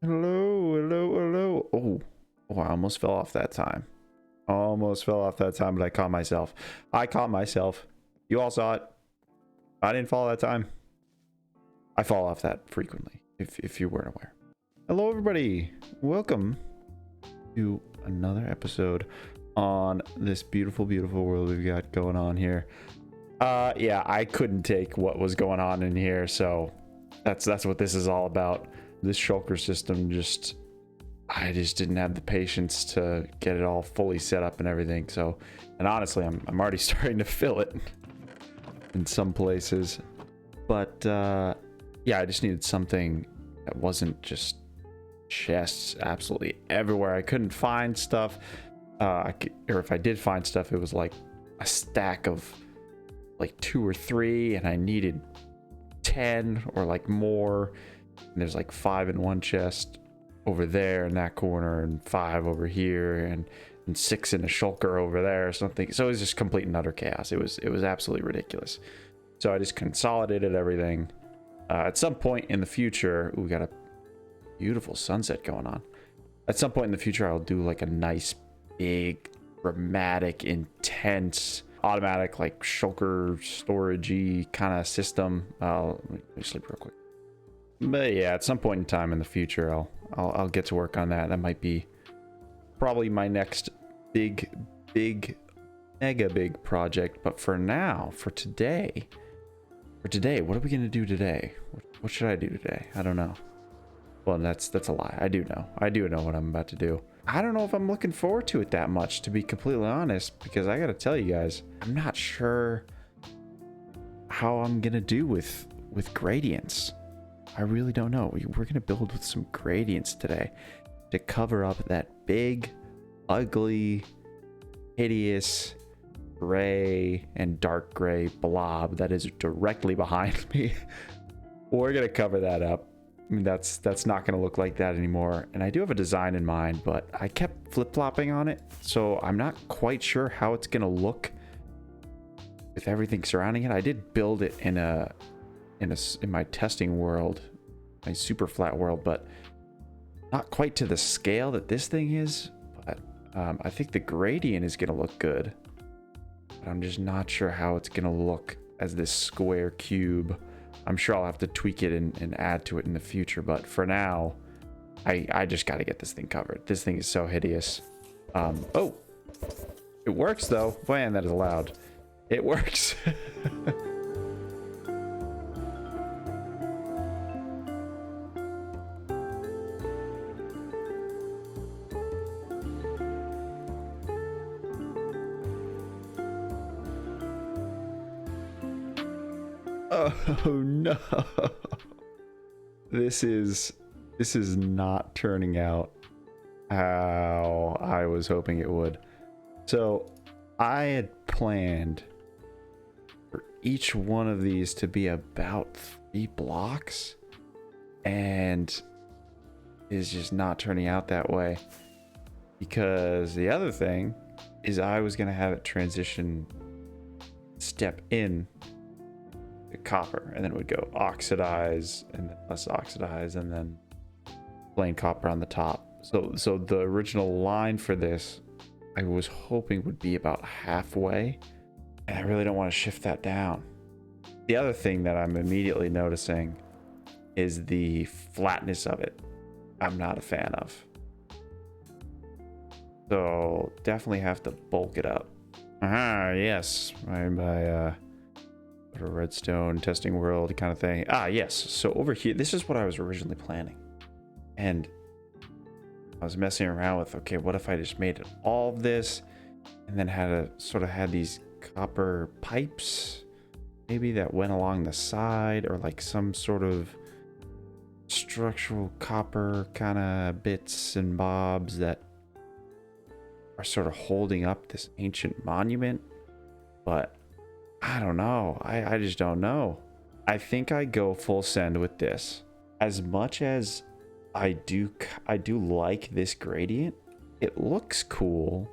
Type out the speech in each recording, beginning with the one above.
Hello, hello, hello. Oh, I almost fell off that time. Almost fell off that time, but I caught myself. I caught myself. You all saw it. I didn't fall that time. I fall off that frequently, if you weren't aware. Hello, everybody. Welcome to another episode on this beautiful, beautiful world we've got going on here. Yeah, I couldn't take what was going on in here, so that's what this is all about. This shulker system I just didn't have the patience to get it all fully set up and everything. So, and honestly, I'm already starting to fill it in some places. But yeah, I just needed something that wasn't just chests absolutely everywhere. I couldn't find stuff, or if I did find stuff, it was like a stack of like 2 or 3, and I needed 10 or like more. And there's like 5 in one chest over there in that corner, and 5 over here, and 6 in a shulker over there or something. So it was just complete and utter chaos. It was absolutely ridiculous. So I just consolidated everything. At some point in the future, we got a beautiful sunset going on. At some point in the future, I'll do like a nice, big, dramatic, intense, automatic, like shulker storage-y kind of system. Let me sleep real quick. But yeah, at some point in time in the future, I'll get to work on that. That might be probably my next big, mega big project. But for now, for today, what are we gonna do today? What should I do today? I don't know. Well, that's a lie. I do know what I'm about to do. I don't know if I'm looking forward to it that much, to be completely honest, because I gotta tell you guys, I'm not sure how I'm gonna do with gradients. I really don't know. We're gonna build with some gradients today to cover up that big, ugly, hideous gray and dark gray blob that is directly behind me. We're gonna cover that up. I mean, that's not gonna look like that anymore. And I do have a design in mind, but I kept flip-flopping on it, so I'm not quite sure how it's gonna look with everything surrounding it. I did build it in my testing world, my super flat world, but not quite to the scale that this thing is. But I think the gradient is gonna look good, but I'm just not sure how it's gonna look as this square cube. I'm sure I'll have to tweak it and add to it in the future, but for now, I just got to get this thing covered. This thing is so hideous. Oh, it works though. Man, that is loud. It works. Oh no. This is not turning out how I was hoping it would. So I had planned for each one of these to be about 3 blocks, and is just not turning out that way, because the other thing is I was going to have it transition step in copper, and then it would go oxidize, and then less oxidize, and then plain copper on the top. So the original line for this, I was hoping would be about halfway, and I really don't want to shift that down. The other thing that I'm immediately noticing is the flatness of it. I'm not a fan of. So definitely have to bulk it up. Yes, my a redstone testing world kind of thing. Yes, so over here, this is what I was originally planning, and I was messing around with, okay, what if I just made it all of this and then had these copper pipes maybe that went along the side, or like some sort of structural copper kind of bits and bobs that are sort of holding up this ancient monument. But I don't know. I just don't know. I think I go full send with this. As much as I do like this gradient, it looks cool.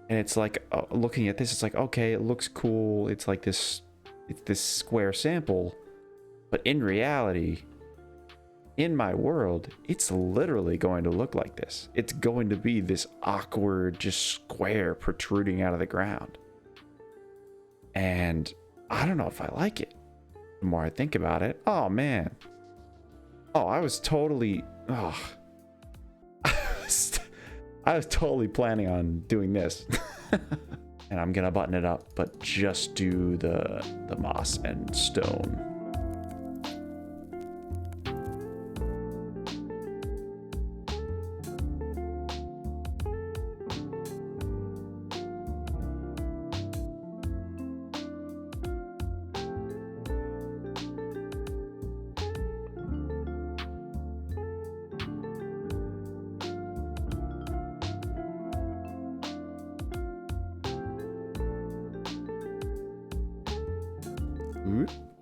And it's like, looking at this, it's like, okay, it looks cool. It's like this square sample. But in reality, in my world, it's literally going to look like this. It's going to be this awkward, just square protruding out of the ground. And I don't know if I like it. The more I think about it, oh man. Oh, I was totally, oh. I was totally planning on doing this. And I'm gonna button it up, but just do the moss and stone.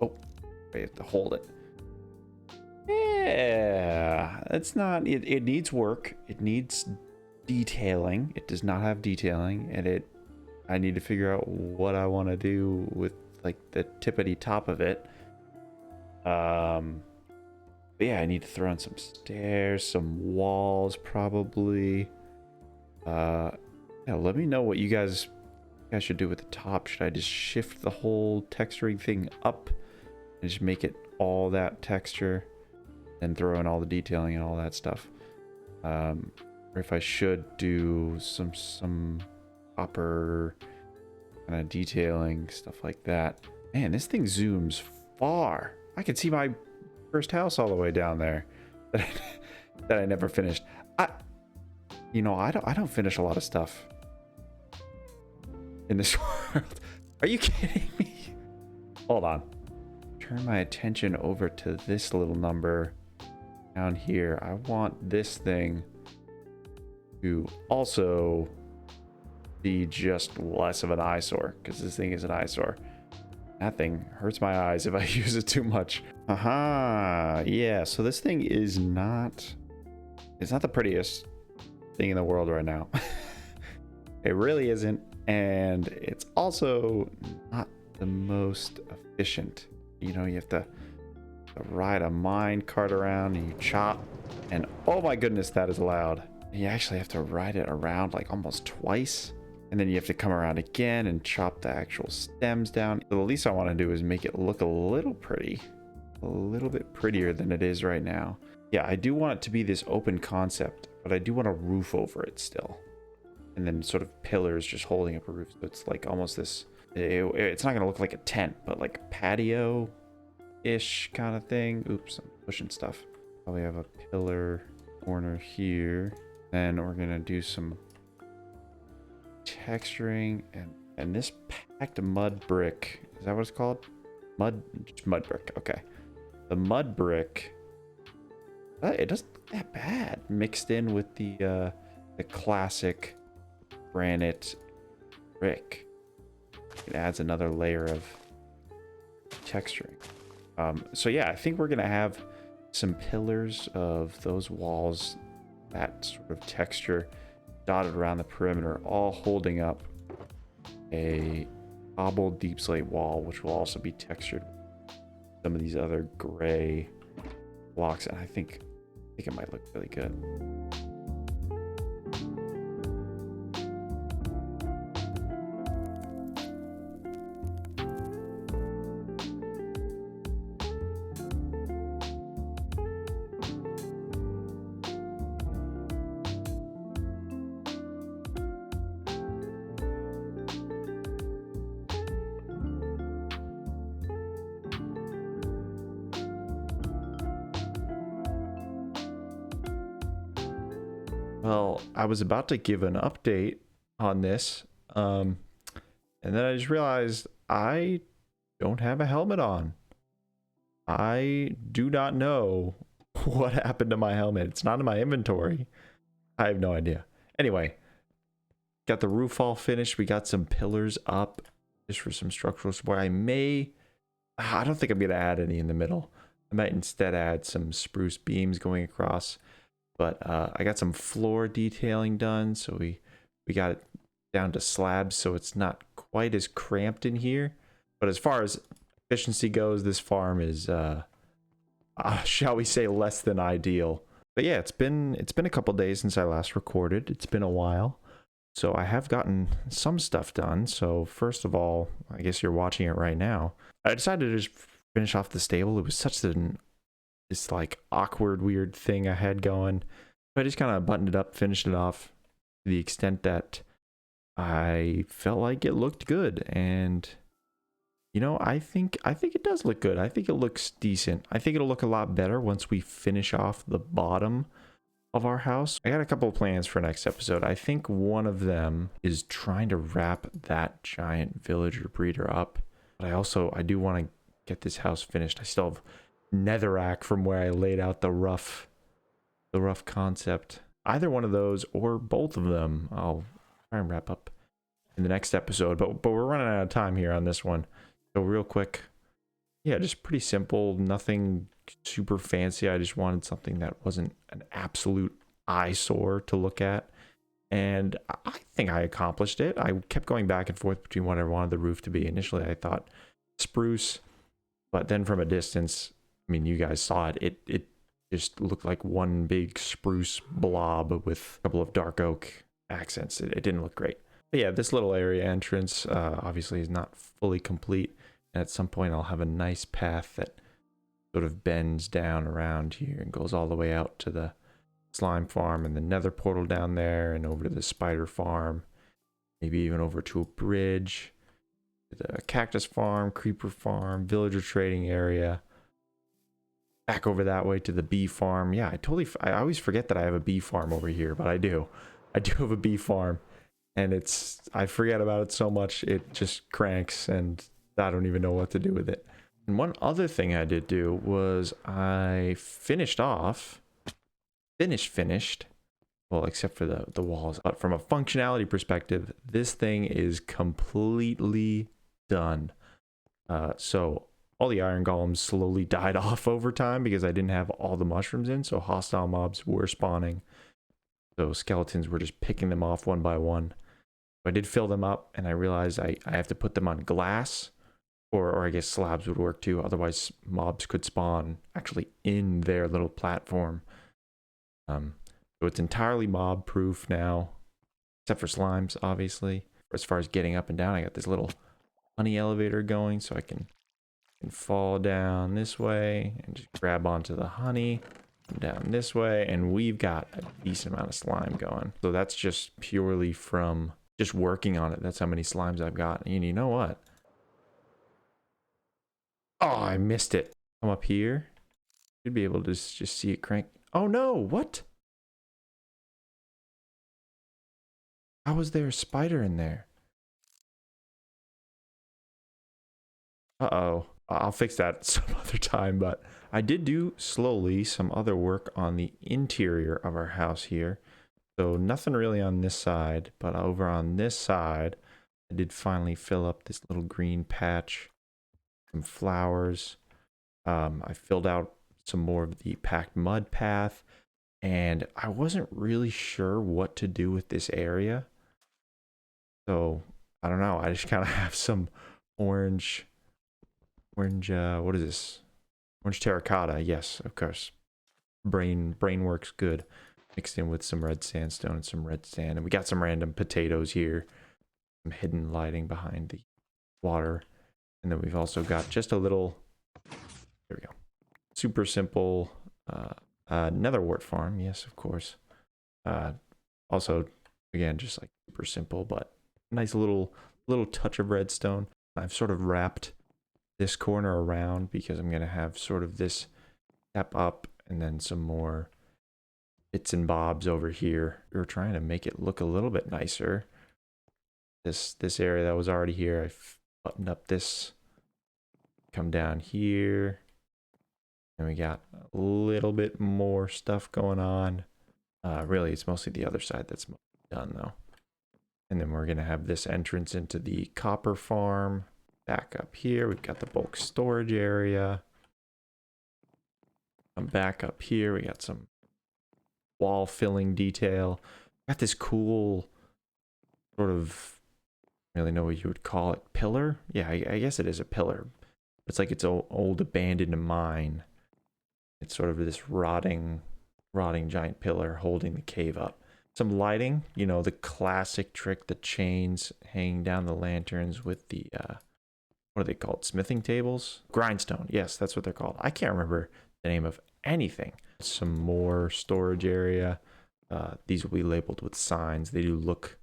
Oh, I have to hold it. Yeah, it's not, it needs work. It needs detailing. It does not have detailing, and I need to figure out what I want to do with like the tippity top of it. But yeah, I need to throw in some stairs, some walls probably. Yeah, let me know what you guys should do with the top. Should I just shift the whole texturing thing up and just make it all that texture and throw in all the detailing and all that stuff? Or if I should do some copper kind of detailing, stuff like that. Man, this thing zooms far. I can see my first house all the way down there that I never finished. You know, I don't finish a lot of stuff in this world. Are you kidding me? Hold on. Turn my attention over to this little number down here. I want this thing to also be just less of an eyesore, because this thing is an eyesore. That thing hurts my eyes if I use it too much. Aha, yeah, so this thing is not, it's not the prettiest thing in the world right now. It really isn't. And it's also not the most efficient. You know, you have to ride a mine cart around and you chop, and oh my goodness, that is loud. You actually have to ride it around like almost twice, and then you have to come around again and chop the actual stems down. So the least I want to do is make it look a little pretty, a little bit prettier than it is right now. Yeah, I do want it to be this open concept, but I do want a roof over it still. And then sort of pillars just holding up a roof. So it's like almost this, it's not going to look like a tent, but like a patio-ish kind of thing. Oops, I'm pushing stuff. Probably have a pillar corner here. Then we're going to do some texturing. And this packed mud brick, is that what it's called? Just mud brick, okay. The mud brick, it doesn't look that bad. Mixed in with the classic granite brick. It adds another layer of texturing. So yeah, I think we're gonna have some pillars of those walls, that sort of texture dotted around the perimeter, all holding up a cobbled deep slate wall, which will also be textured with some of these other gray blocks. And I think it might look really good. Well, I was about to give an update on this, and then I just realized I don't have a helmet on. I do not know what happened to my helmet. It's not in my inventory. I have no idea. Anyway, got the roof all finished. We got some pillars up just for some structural support. I don't think I'm going to add any in the middle. I might instead add some spruce beams going across. But I got some floor detailing done, so we got it down to slabs, so it's not quite as cramped in here. But as far as efficiency goes, this farm is shall we say, less than ideal. But yeah, it's been a couple days since I last recorded. It's been a while. So I have gotten some stuff done. So first of all, I guess you're watching it right now. I decided to just finish off the stable. It was such this like awkward, weird thing I had going. I just kind of buttoned it up, finished it off to the extent that I felt like it looked good. And you know, I think it does look good. I think it looks decent. I think it'll look a lot better once we finish off the bottom of our house. I got a couple of plans for next episode. I think one of them is trying to wrap that giant villager breeder up. But I do want to get this house finished. I still have netherrack from where I laid out the rough concept. Either one of those or both of them, I'll try and wrap up in the next episode. But we're running out of time here on this one. So real quick, yeah, just pretty simple, nothing super fancy. I just wanted something that wasn't an absolute eyesore to look at. And I think I accomplished it. I kept going back and forth between what I wanted the roof to be. Initially, I thought spruce, but then from a distance, I mean, you guys saw it. It just looked like one big spruce blob with a couple of dark oak accents. It didn't look great. But yeah, this little area entrance obviously is not fully complete. And at some point, I'll have a nice path that sort of bends down around here and goes all the way out to the slime farm and the nether portal down there and over to the spider farm. Maybe even over to a bridge, the cactus farm, creeper farm, villager trading area. Back over that way to the bee farm. Yeah, I always forget that I have a bee farm over here, but I do. I do have a bee farm. And I forget about it so much, it just cranks and I don't even know what to do with it. And one other thing I did do was I finished, well, except for the walls. But from a functionality perspective, this thing is completely done. So all the iron golems slowly died off over time because I didn't have all the mushrooms in, so hostile mobs were spawning. So skeletons were just picking them off one by one. I did fill them up, and I realized I have to put them on glass, or I guess slabs would work too. Otherwise, mobs could spawn actually in their little platform. So it's entirely mob proof now, except for slimes, obviously. As far as getting up and down, I got this little honey elevator going, so I can fall down this way and just grab onto the honey. Down this way, and we've got a decent amount of slime going. So that's just purely from just working on it. That's how many slimes I've got. And you know what? Oh, I missed it. Come up here. You'd be able to just see it crank. Oh no, what? How was there a spider in there? Uh-oh. I'll fix that some other time, but I did do slowly some other work on the interior of our house here. So nothing really on this side, but over on this side, I did finally fill up this little green patch, some flowers. I filled out some more of the packed mud path, and I wasn't really sure what to do with this area. So I don't know. I just kind of have some orange, what is this? Orange terracotta. Yes, of course. Brain works good. Mixed in with some red sandstone and some red sand. And we got some random potatoes here. Some hidden lighting behind the water. And then we've also got just a little, there we go. Super simple netherwort farm. Yes, of course. Also, again, just like super simple, but nice little touch of redstone. I've sort of wrapped this corner around because I'm going to have sort of this step up and then some more bits and bobs over here. We were trying to make it look a little bit nicer. This area that was already here, I've buttoned up this. Come down here. And we got a little bit more stuff going on. Really, it's mostly the other side that's done though. And then we're going to have this entrance into the copper farm. Back up here, we've got the bulk storage area. Come back up here, we got some wall filling detail. Got this cool sort of, I don't really know what you would call it, pillar? Yeah, I guess it is a pillar. It's like its old abandoned mine. It's sort of this rotting giant pillar holding the cave up. Some lighting, you know, the classic trick, the chains hanging down the lanterns with the what are they called? Smithing tables? Grindstone. Yes, that's what they're called. I can't remember the name of anything. Some more storage area. These will be labeled with signs. They do look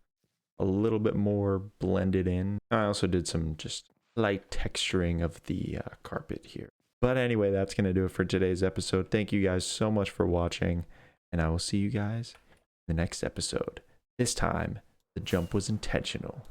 a little bit more blended in. I also did some just light texturing of the carpet here. But anyway, that's going to do it for today's episode. Thank you guys so much for watching, and I will see you guys in the next episode. This time, the jump was intentional.